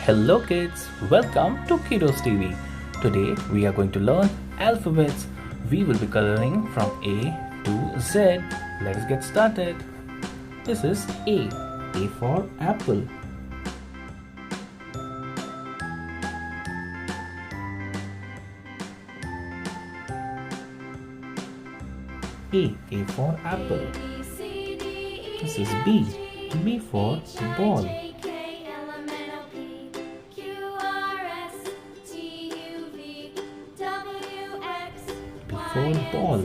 Hello kids, welcome to Kiddos TV. Today we are going to learn alphabets. We will be coloring from A to Z. Let us get started. This is A. A for apple. A for apple. This is B. B for ball. B for ball.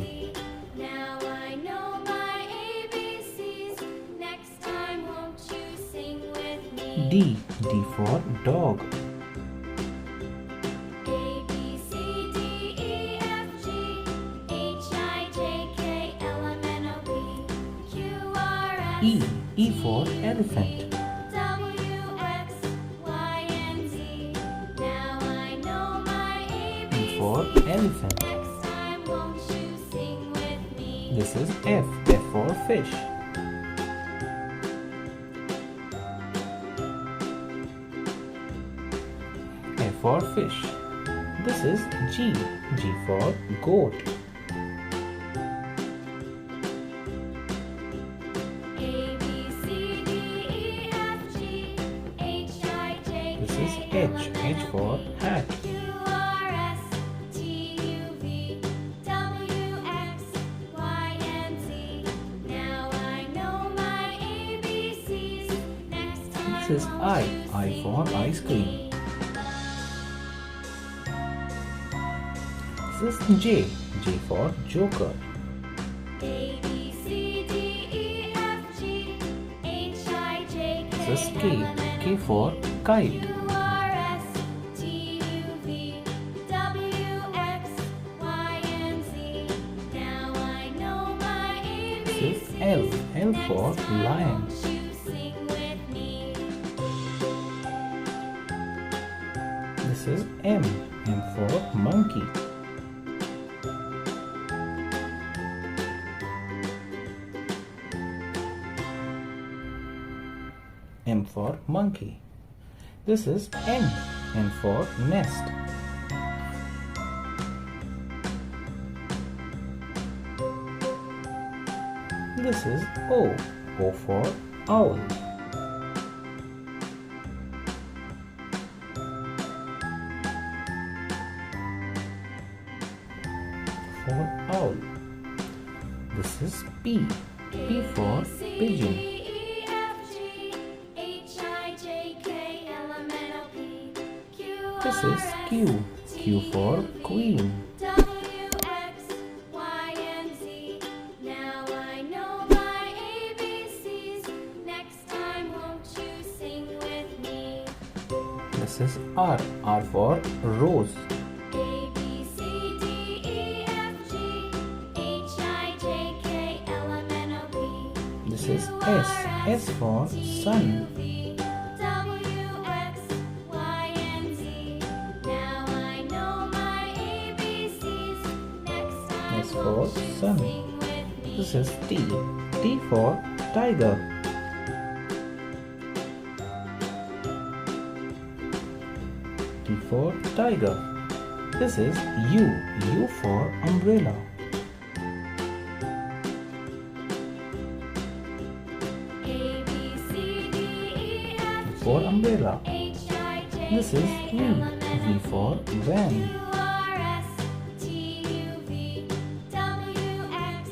Now I know my ABCs. Next time won't you sing with me? D. D for dog. A B C D E F G H I J K L M N O P Q R S E. E for elephant. W X Y and Z. Now I know my E for ABCs. elephant. Next time won't you sing with me? This is F. F for fish. F for fish. This is G. G for goat. A B C D E F G H I J This is K L H. M H N O for P hat. Q R S T U V W X Y and Z. Now I know my ABCs. Next time This is I. I for ice cream. This is J. J for joker. A B C D E F G H I J K This is K. L M N O K for kite. Q R S T U V W X Y and Z. Now I know my This is ABCs. L. L for lion. Won't you sing with me? This is M. M for monkey. M for monkey. This is N. N for nest. This is O. O for owl. For owl. This is P. P for pigeon. E F G H I J K L M N O P Q This R is S Q. Q for queen. W X Y and Z. Now I know my ABCs. Next time won't you sing with me? This is R. R for rose. A B C D E F G H I J K L M N O P This is S. S for sun. V W X Y and Z. Now I know my ABCs. Next time S for won't you sun. sing with me? This is T. T for tiger. T for tiger. This is U. U for umbrella. A B C D E F V for umbrella. H I J This is K V. L M N O V for van. Q R S T U V W X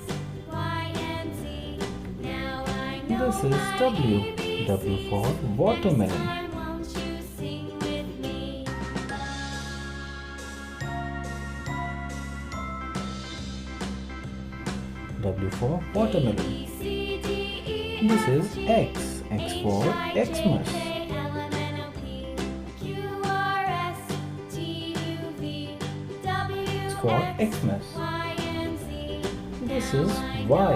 Y and Z. Now I know This is my W. ABCs. W for watermelon. Next time won't you sing with me? W for watermelon. B C D E This is X. X for Xmas. L M N O P Q R S T U V W For X Xmas. Y and Z. This is Y.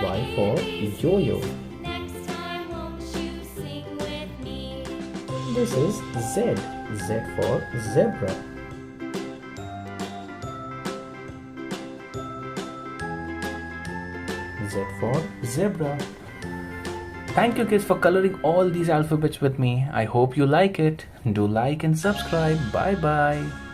Y for yo-yo. Next time won't you sing with me? This is Z. Z for zebra. Z for zebra. Thank you kids for coloring all these alphabets with me. I hope you like it. Do like and subscribe. Bye bye.